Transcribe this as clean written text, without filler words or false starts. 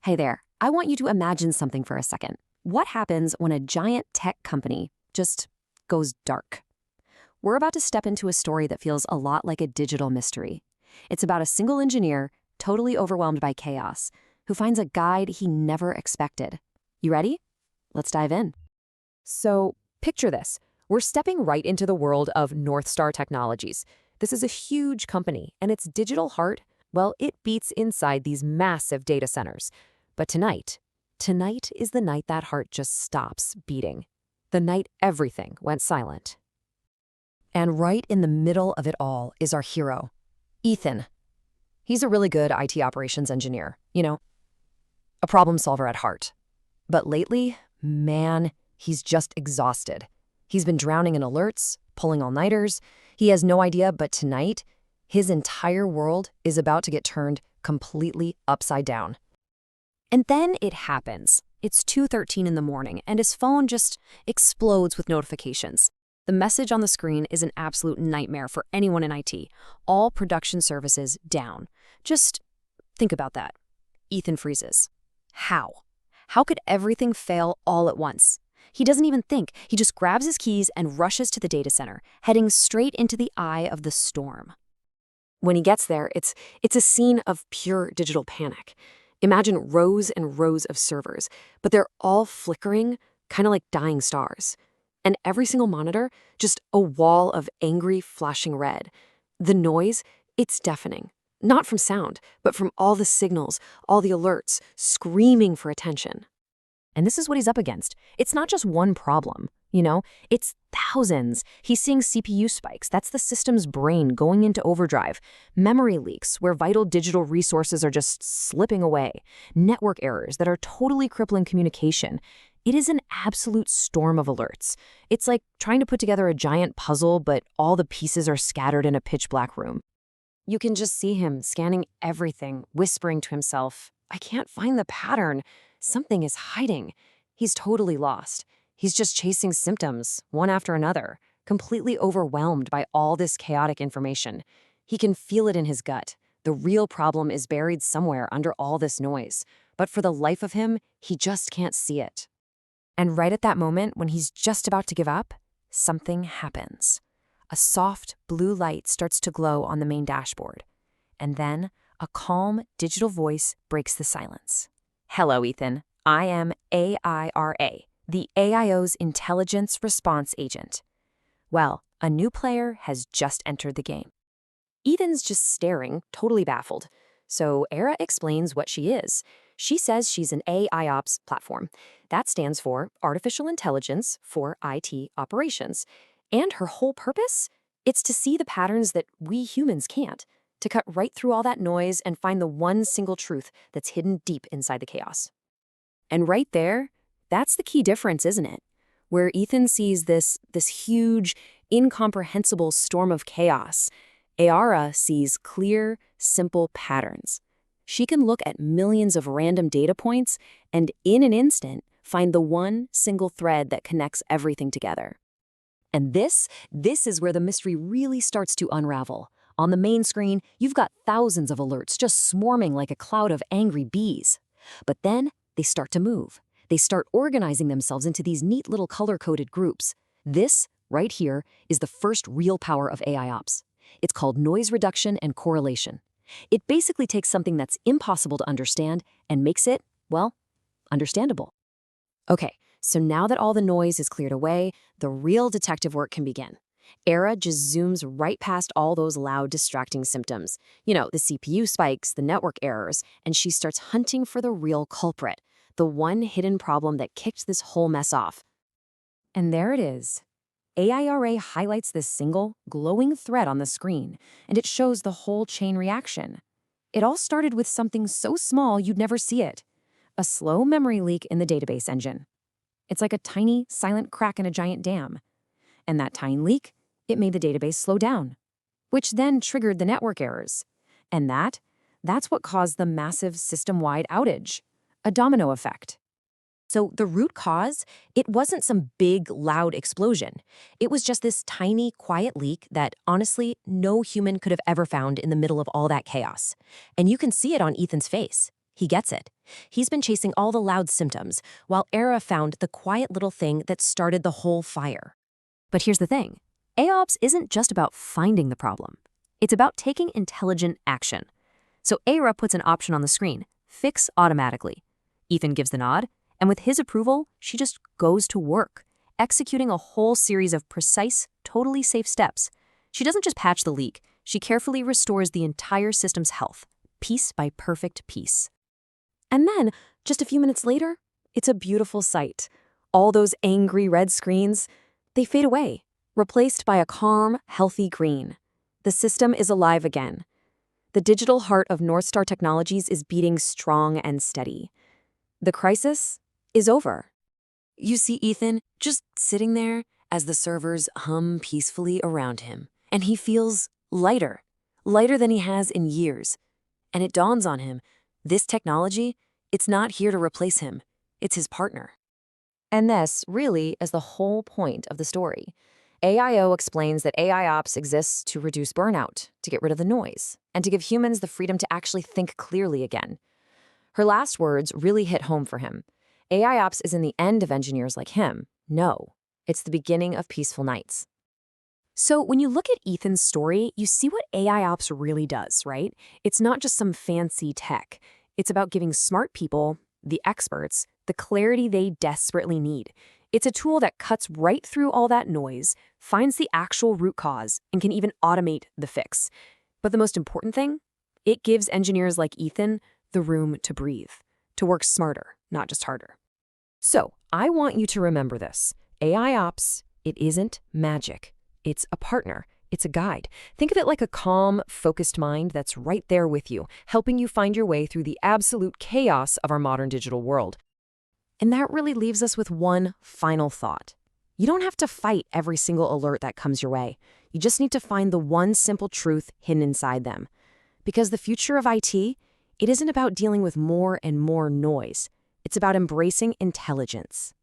Hey there, I want you to imagine something for a second. What happens when a giant tech company just goes dark? We're about to step into a story that feels a lot like a digital mystery. It's about a single engineer, totally overwhelmed by chaos, who finds a guide he never expected. You ready? Let's dive in. So, picture this. We're stepping right into the world of North Star Technologies. This is a huge company, and its digital heart, well, it beats inside these massive data centers. But tonight is the night that heart just stops beating. The night everything went silent. And right in the middle of it all is our hero, Ethan. He's a really good IT operations engineer, a problem solver at heart. But lately, man, he's just exhausted. He's been drowning in alerts, pulling all-nighters. He has no idea, but tonight, his entire world is about to get turned completely upside down. And then it happens. It's 2:13 in the morning, and his phone just explodes with notifications. The message on the screen is an absolute nightmare for anyone in IT. All production services down. Just think about that. Ethan freezes. How? How could everything fail all at once? He doesn't even think. He just grabs his keys and rushes to the data center, heading straight into the eye of the storm. When he gets there, it's a scene of pure digital panic. Imagine rows and rows of servers, but they're all flickering, kind of like dying stars. And every single monitor, just a wall of angry, flashing red. The noise, it's deafening. Not from sound, but from all the signals, all the alerts, screaming for attention. And this is what he's up against. It's not just one problem, it's thousands. He's seeing CPU spikes. That's the system's brain going into overdrive. Memory leaks where vital digital resources are just slipping away. Network errors that are totally crippling communication. It is an absolute storm of alerts. It's like trying to put together a giant puzzle, but all the pieces are scattered in a pitch-black room. You can just see him scanning everything, whispering to himself, I can't find the pattern. Something is hiding. He's totally lost. He's just chasing symptoms, one after another, completely overwhelmed by all this chaotic information. He can feel it in his gut. The real problem is buried somewhere under all this noise. But for the life of him, he just can't see it. And right at that moment, when he's just about to give up, something happens. A soft blue light starts to glow on the main dashboard. And then, a calm digital voice breaks the silence. Hello, Ethan. I am AIRA, the AIO's Intelligence Response Agent. Well, a new player has just entered the game. Ethan's just staring, totally baffled. So AIRA explains what she is. She says she's an AIOps platform. That stands for Artificial Intelligence for IT Operations. And her whole purpose? It's to see the patterns that we humans can't, to cut right through all that noise and find the one single truth that's hidden deep inside the chaos. And right there, that's the key difference, isn't it? Where Ethan sees this huge, incomprehensible storm of chaos, AIRA sees clear, simple patterns. She can look at millions of random data points and, in an instant, find the one single thread that connects everything together. And this is where the mystery really starts to unravel. On the main screen, you've got thousands of alerts just swarming like a cloud of angry bees. But then they start to move. They start organizing themselves into these neat little color-coded groups. This, right here, is the first real power of AIOps. It's called noise reduction and correlation. It basically takes something that's impossible to understand and makes it, well, understandable. Okay, so now that all the noise is cleared away, the real detective work can begin. AIRA just zooms right past all those loud, distracting symptoms. The CPU spikes, the network errors, and she starts hunting for the real culprit, the one hidden problem that kicked this whole mess off. And there it is. AIRA highlights this single, glowing thread on the screen, and it shows the whole chain reaction. It all started with something so small you'd never see it. A slow memory leak in the database engine. It's like a tiny, silent crack in a giant dam. And that tiny leak, it made the database slow down, which then triggered the network errors. And that's what caused the massive system-wide outage, a domino effect. So the root cause, it wasn't some big, loud explosion. It was just this tiny, quiet leak that, honestly, no human could have ever found in the middle of all that chaos. And you can see it on Ethan's face. He gets it. He's been chasing all the loud symptoms, while Era found the quiet little thing that started the whole fire. But here's the thing. AIOps isn't just about finding the problem. It's about taking intelligent action. So Era puts an option on the screen, fix automatically. Ethan gives the nod, and with his approval, she just goes to work, executing a whole series of precise, totally safe steps. She doesn't just patch the leak, she carefully restores the entire system's health, piece by perfect piece. And then, just a few minutes later, it's a beautiful sight. All those angry red screens, they fade away, replaced by a calm, healthy green. The system is alive again. The digital heart of North Star Technologies is beating strong and steady. The crisis is over. You see Ethan just sitting there as the servers hum peacefully around him, and he feels lighter than he has in years. And it dawns on him, this technology, it's not here to replace him, it's his partner. And this really is the whole point of the story. AIO explains that AIOps exists to reduce burnout, to get rid of the noise, and to give humans the freedom to actually think clearly again. Her last words really hit home for him. AIOps isn't the end of engineers like him. No, it's the beginning of peaceful nights. So when you look at Ethan's story, you see what AIOps really does, right? It's not just some fancy tech. It's about giving smart people, the experts, the clarity they desperately need. It's a tool that cuts right through all that noise, finds the actual root cause, and can even automate the fix. But the most important thing? It gives engineers like Ethan the room to breathe, to work smarter, not just harder. So I want you to remember this. AIOps, it isn't magic. It's a partner. It's a guide. Think of it like a calm, focused mind that's right there with you, helping you find your way through the absolute chaos of our modern digital world. And that really leaves us with one final thought. You don't have to fight every single alert that comes your way. You just need to find the one simple truth hidden inside them. Because the future of IT, it isn't about dealing with more and more noise. It's about embracing intelligence.